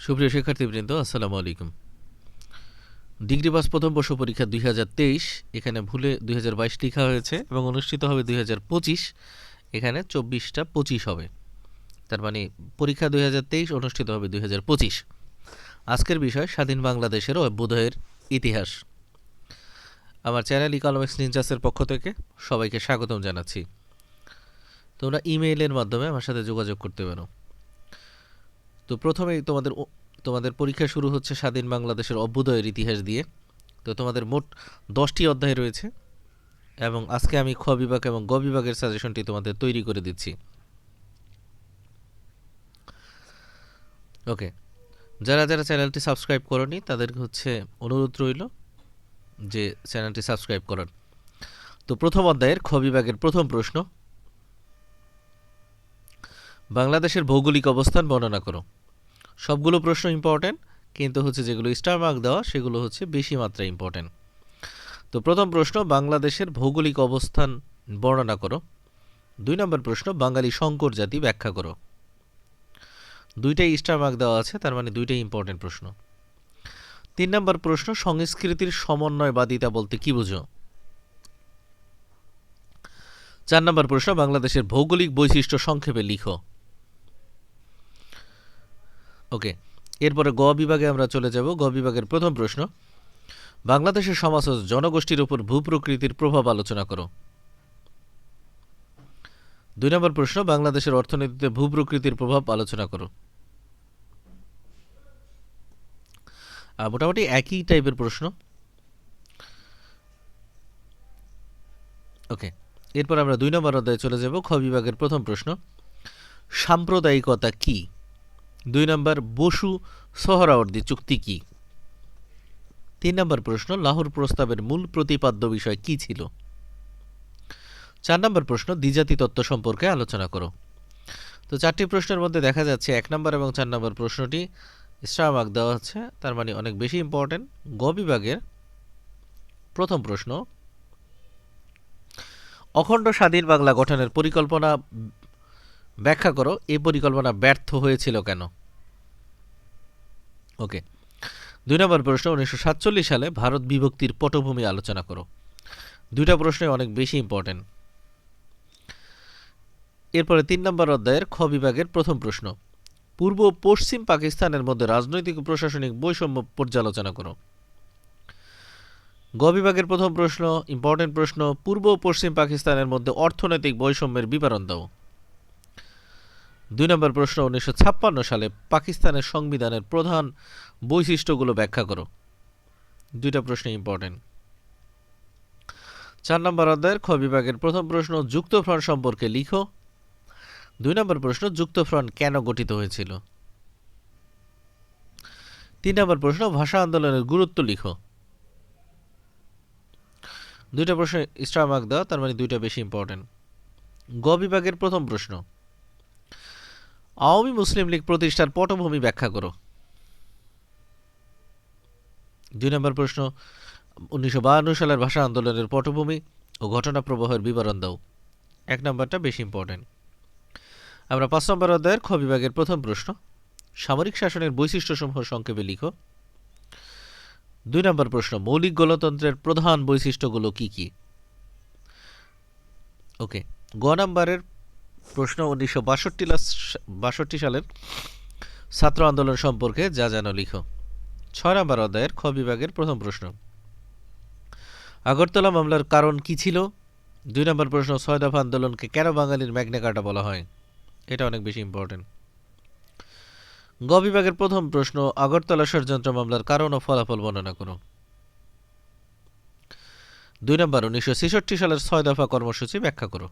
সুপ্রিয় শিক্ষার্থীবৃন্দ, আসসালামু আলাইকুম। ডিগ্রি পাস প্রথম বর্ষ পরীক্ষা 2023, এখানে ভুলে 2022 লেখা হয়েছে এবং অনুষ্ঠিত হবে 2025। এখানে 24টা 25 হবে, তার মানে পরীক্ষা 2023, অনুষ্ঠিত হবে 2025। আজকের বিষয় স্বাধীন বাংলাদেশের অভ্যুদয়ের ইতিহাস। আমার চ্যানেল ইকোনমিক্স নিনজাসের পক্ষ থেকে সবাইকে স্বাগতম জানাচ্ছি। তোমরা ইমেইলের মাধ্যমে আমার সাথে যোগাযোগ করতে পারো। তো প্রথমেই তোমাদের পরীক্ষা শুরু হচ্ছে স্বাধীন বাংলাদেশের অভ্যুদয়ের ইতিহাস দিয়ে। তো তোমাদের মোট 10টি অধ্যায় রয়েছে এবং আজকে আমি খ বিভাগ এবং গ বিভাগের সাজেশনটি তোমাদের তৈরি করে দিচ্ছি। ওকে, যারা যারা চ্যানেলটি সাবস্ক্রাইব করনি তাদের অনুরোধ রইল যে চ্যানেলটি সাবস্ক্রাইব করার। তো প্রথম অধ্যায়ের খ বিভাগের প্রথম প্রশ্ন, বাংলাদেশের ভৌগোলিক অবস্থান বর্ণনা করো। সবগুলো প্রশ্ন ইম্পর্টেন্ট, কিন্তু যেগুলো স্টার মার্ক দেওয়া সেগুলো বেশি মাত্রায় ইম্পর্টেন্ট। তো প্রথম প্রশ্ন, বাংলাদেশের ভৌগোলিক অবস্থান বর্ণনা করো। 2 নম্বর প্রশ্ন, বাঙালি সংকর জাতি ব্যাখ্যা করো। দুইটাই স্টার মার্ক দেওয়া আছে, তার মানে দুইটাই ইম্পর্টেন্ট প্রশ্ন। 3 নম্বর প্রশ্ন, সংস্কৃতির সমন্বয়বাদিতা বলতে কি বুঝো। 4 নম্বর প্রশ্ন, বাংলাদেশের ভৌগোলিক বৈশিষ্ট্য সংক্ষেপে লিখো। ওকে, এরপরে গ বিভাগে আমরা চলে যাব। গ বিভাগের প্রথম প্রশ্ন, বাংলাদেশের সমাজ ও জনগোষ্ঠীর উপর ভূপ্রকৃতির প্রভাব আলোচনা করো। 2 নম্বর প্রশ্ন, বাংলাদেশের অর্থনীতিতে ভূপ্রকৃতির প্রভাব আলোচনা করো। মোটামুটি একই টাইপের প্রশ্ন। ওকে, এরপর আমরা 2 নম্বর অধ্যায়ে চলে যাব। খ বিভাগের প্রথম প্রশ্ন, সাম্প্রদায়িকতা কি। 2 নম্বর, বসু সোহরাওয়ার্দী চুক্তি কি। 3 নম্বর প্রশ্ন, লাহোর প্রস্তাবের মূল প্রতিপাদ্য বিষয় কি ছিল। 4 নম্বর প্রশ্ন, দ্বিজাতি তত্ত্ব সম্পর্কে আলোচনা করো। তো 4টি প্রশ্নের মধ্যে দেখা যাচ্ছে 1 নম্বর এবং 4 নম্বর প্রশ্নটি স্টার মার্ক দেওয়া হচ্ছে, তার মানে অনেক বেশি ইম্পর্টেন্ট। গ বিভাগের প্রথম প্রশ্ন, অখণ্ড স্বাধীন বাংলা গঠনের পরিকল্পনা ব্যাখ্যা করো। এই পরিকল্পনা ব্যর্থ হয়েছিল কেন। ওকে, 2 নম্বর প্রশ্ন, 1947 সালে ভারত বিভক্তির পটভূমি আলোচনা করো। দুইটা প্রশ্নই অনেক বেশি ইম্পর্টেন্ট। এরপরে 3 নম্বর অধ্যায়ের খ বিভাগের প্রথম প্রশ্ন, পূর্ব ও পশ্চিম পাকিস্তানের মধ্যে রাজনৈতিক ও প্রশাসনিক বৈষম্য পর্যালোচনা করো। গ বিভাগের প্রথম প্রশ্ন, ইম্পর্টেন্ট প্রশ্ন, পূর্ব ও পশ্চিম পাকিস্তানের মধ্যে অর্থনৈতিক বৈষম্যের বিবরণ দাও। 2 নম্বর প্রশ্ন, 1956 সালে পাকিস্তানের সংবিধানের প্রধান বৈশিষ্ট্যগুলো ব্যাখ্যা করো। দুইটা প্রশ্ন ইম্পর্টেন্ট। 4 নম্বর অধ্যায়ের খ বিভাগের প্রথম প্রশ্ন, যুক্তফ্রন্ট সম্পর্কে লিখো। 2 নম্বর প্রশ্ন, যুক্তফ্রন্ট কেন গঠিত হয়েছিল। 3 নম্বর প্রশ্ন, ভাষা আন্দোলনের গুরুত্ব লিখো। দুইটা প্রশ্ন স্টার মার্ক দেওয়া, তার মানে দুইটা বেশি ইম্পর্টেন্ট। গ বিভাগের প্রথম প্রশ্ন, আওয়ামী মুসলিম লীগ প্রতিষ্ঠার পটভূমি ব্যাখ্যা করো। 2 নম্বর প্রশ্ন, 1952 সালের ভাষা আন্দোলনের পটভূমি ও ঘটনা প্রবাহের বিবরণ দাও। 1 নম্বরটা বেশি ইম্পর্টেন্ট। আমরা 5 নম্বর অধ্যায়ের খ বিভাগের প্রথম প্রশ্ন, সামরিক শাসনের বৈশিষ্ট্যসমূহ সংক্ষেপে লিখো। 2 নম্বর প্রশ্ন, মৌলিক গণতন্ত্রের প্রধান বৈশিষ্ট্যগুলো কি কি। ওকে, গ নম্বরের প্রশ্ন, 1962 সালের ছাত্র আন্দোলন সম্পর্কে যা জানো লিখো। 6 নম্বর অধ্যায়ের খ বিভাগের প্রথম প্রশ্ন, আগরতলা মামলার কারণ কি ছিল। 2 নম্বর প্রশ্ন, 6 দফা আন্দোলনকে কেন বাঙালির ম্যাগনা কার্টা বলা হয়। এটা অনেক বেশি ইম্পর্টেন্ট। গ বিভাগের প্রথম প্রশ্ন, আগরতলা ষড়যন্ত্র মামলার কারণ ও ফলাফল বর্ণনা করো। 2 নম্বর, 1966 সালের 6 দফা কর্মসূচি ব্যাখ্যা করো।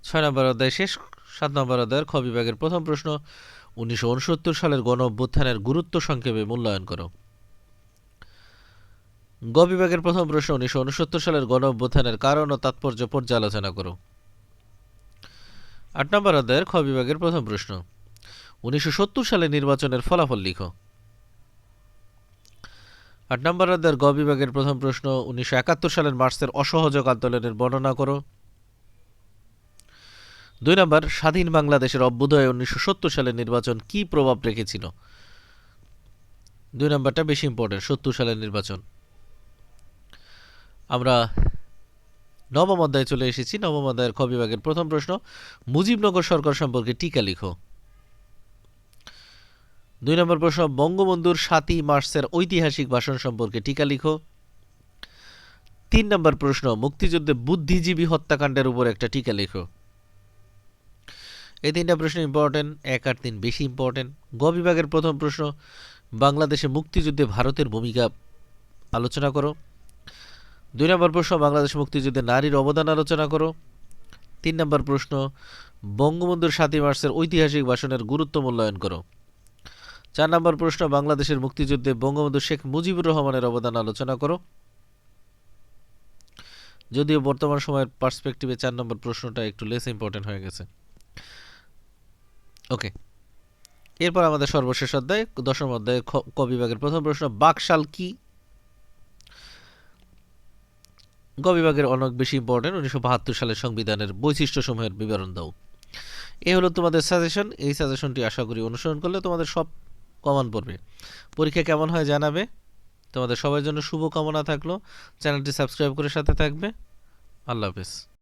6 নম্বর অধ্যায় শেষ। 7 নম্বর অধ্যায়ের খ বিভাগের প্রথম প্রশ্ন, 1969 সালের গণ অভ্যুত্থানের গুরুত্ব সংক্ষেপে মূল্যায়ন করো। গ বিভাগের প্রথম প্রশ্ন, 1969 সালের গণ অভ্যুত্থানের কারণ ও তাৎপর্য পর্যালোচনা করো। 8 নম্বর অধ্যায়ের খ বিভাগের প্রথম প্রশ্ন, 1970 সালে নির্বাচনের ফলাফল লিখো। 8 নম্বর অধ্যায়ের গ বিভাগের প্রথম প্রশ্ন, 1971 সালের মার্চের অসহযোগ আন্দোলনের বর্ণনা করো। 2 নাম্বার, স্বাধীন বাংলাদেশের অভ্যুদয়ে 1970 সালের নির্বাচন কি প্রভাব রেখেছিল? 2 নাম্বারটা বেশি ইম্পর্টেন্ট, 70 সালের নির্বাচন। আমরা নবম অধ্যায়ে চলে এসেছি। নবম অধ্যায়ের খ বিভাগের প্রথম প্রশ্ন, মুজিবনগর সরকার সম্পর্কে টিকা লিখো। 2 নম্বর প্রশ্ন, বঙ্গবন্ধুর 7ই মার্চের ঐতিহাসিক ভাষণ সম্পর্কে টিকা লিখো। 3 নম্বর প্রশ্ন, মুক্তিযুদ্ধে বুদ্ধিজীবী হত্যাকাণ্ডের উপর একটা টিকা লিখো। এই 3টা প্রশ্ন ইম্পর্টেন্ট, 1 আর 3 বেশি ইম্পর্টেন্ট। গ বিভাগের প্রথম প্রশ্ন, বাংলাদেশে মুক্তিযুদ্ধে ভারতের ভূমিকা আলোচনা করো। 2 নম্বর প্রশ্ন, বাংলাদেশ মুক্তিযুদ্ধে নারীর অবদান আলোচনা করো। 3 নম্বর প্রশ্ন, বঙ্গবন্ধুর 7ই মার্চের ঐতিহাসিক ভাষণের গুরুত্ব মূল্যায়ন করো। 4 নম্বর প্রশ্ন, বাংলাদেশের মুক্তিযুদ্ধে বঙ্গবন্ধু শেখ মুজিবুর রহমানের অবদান আলোচনা করো। যদিও বর্তমান সময়ের পার্সপেক্টিভে 4 নম্বর প্রশ্নটা একটু লেস ইম্পর্টেন্ট হয়ে গেছে। ওকে, এরপর আমাদের সর্বশেষ অধ্যায়, 10ম অধ্যায়ে ক বিভাগের প্রথম প্রশ্ন, বাকশাল কি? গ বিভাগের অনেক বেশি ইম্পর্টেন্ট, 1972 সালের সংবিধানের বৈশিষ্ট্যসমূহের বিবরণ দাও। এই হলো তোমাদের সাজেশন। এই সাজেশনটি আশা করি অনুসরণ করলে তোমাদের সব কমন পড়বে। পরীক্ষা কেমন হয় জানাবে। তোমাদের সবার জন্য শুভ কামনা থাকলো। চ্যানেলটি সাবস্ক্রাইব করে সাথে থাকবে। আল্লাহ হাফেজ।